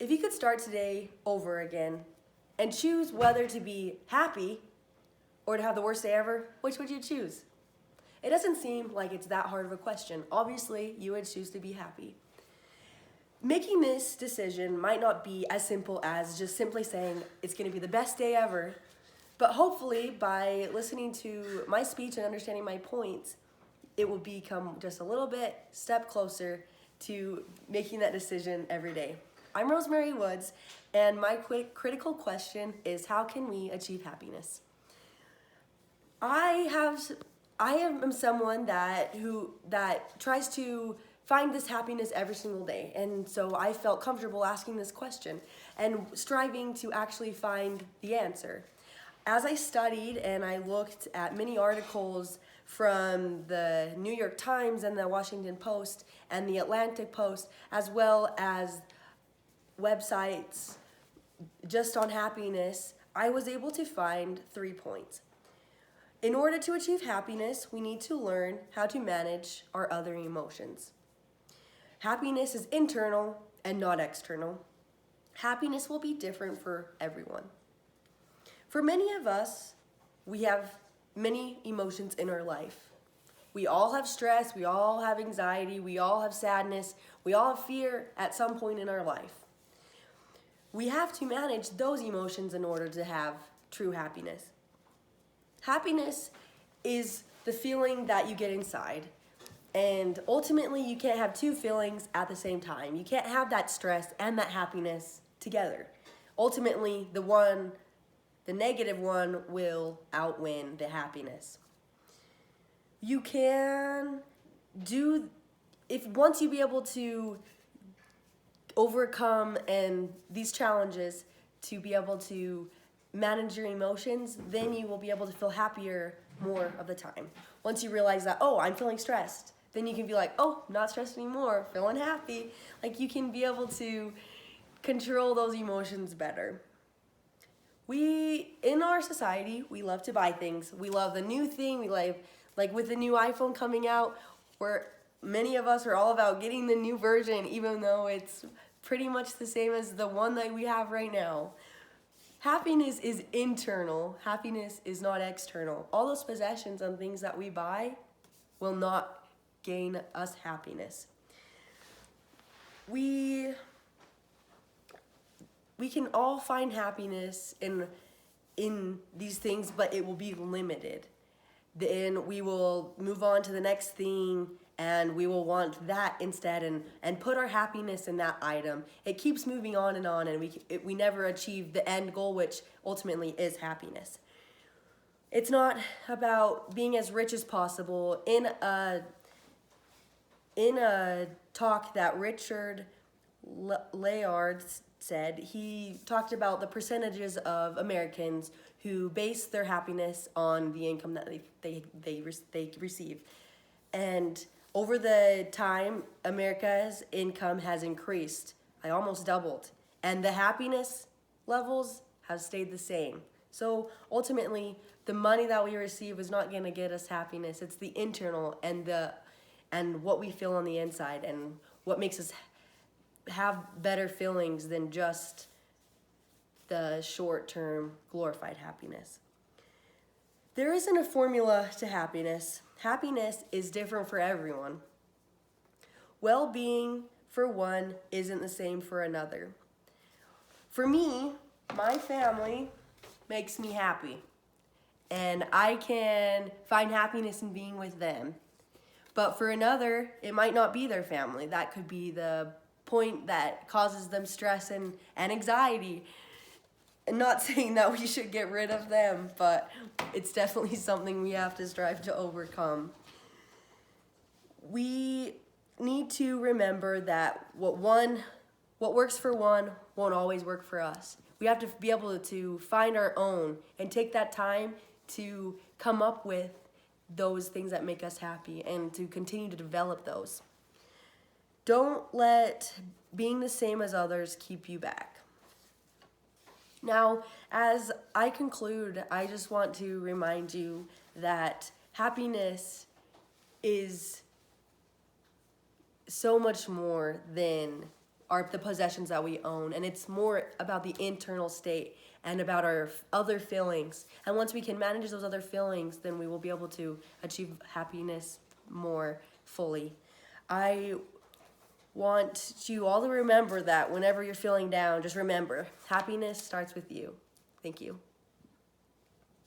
If you could start today over again and choose whether to be happy or to have the worst day ever, which would you choose? It doesn't seem like it's that hard of a question. Obviously, you would choose to be happy. Making this decision might not be as simple as just simply saying it's going to be the best day ever, but hopefully by listening to my speech and understanding my points, it will become just a little bit step closer to making that decision every day. I'm RoesMary Woods, and my quick critical question is, how can we achieve happiness? I am someone that tries to find this happiness every single day, and so I felt comfortable asking this question and striving to actually find the answer. As I studied and I looked at many articles from the New York Times and the Washington Post and the Atlantic Post, as well as websites just on happiness, I was able to find 3 points. In order to achieve happiness, we need to learn how to manage our other emotions. Happiness is internal and not external. Happiness will be different for everyone. For many of us, we have many emotions in our life. We all have stress, we all have anxiety, we all have sadness, we all have fear at some point in our life. We have to manage those emotions in order to have true happiness. Happiness is the feeling that you get inside. And ultimately, you can't have two feelings at the same time. You can't have that stress and that happiness together. Ultimately, the negative one will outwin the happiness. You can once you be able to overcome these challenges, to be able to manage your emotions, then you will be able to feel happier more of the time. Once you realize that, oh, I'm feeling stressed, then you can be like, oh, not stressed anymore, feeling happy. Like, you can be able to control those emotions better. In our society, we love to buy things. We love the new thing. We like with the new iPhone coming out, where many of us are all about getting the new version, even though it's pretty much the same as the one that we have right now. Happiness is internal. Happiness is not external. All those possessions and things that we buy will not gain us happiness. We can all find happiness in these things, but it will be limited. Then we will move on to the next thing, and we will want that instead and put our happiness in that item. It keeps moving on, and we never achieve the end goal, which ultimately is happiness. It's not about being as rich as possible. In a talk that Richard Layard said, he talked about the percentages of Americans who base their happiness on the income that they receive. And over the time, America's income has increased. Almost doubled. And the happiness levels have stayed the same. So ultimately, the money that we receive is not going to get us happiness. It's the internal and what we feel on the inside and what makes us have better feelings than just the short-term glorified happiness. There isn't a formula to happiness. Happiness is different for everyone. Well-being for one isn't the same for another. For me, my family makes me happy, and I can find happiness in being with them. But for another, it might not be their family. That could be the point that causes them stress and anxiety. And not saying that we should get rid of them, but it's definitely something we have to strive to overcome. We need to remember that what works for one won't always work for us. We have to be able to find our own and take that time to come up with those things that make us happy and to continue to develop those. Don't let being the same as others keep you back. Now, as I conclude, I just want to remind you that happiness is so much more than the possessions that we own, and it's more about the internal state and about our other feelings. And once we can manage those other feelings, then we will be able to achieve happiness more fully. I want you all to remember that whenever you're feeling down, just remember, happiness starts with you. Thank you.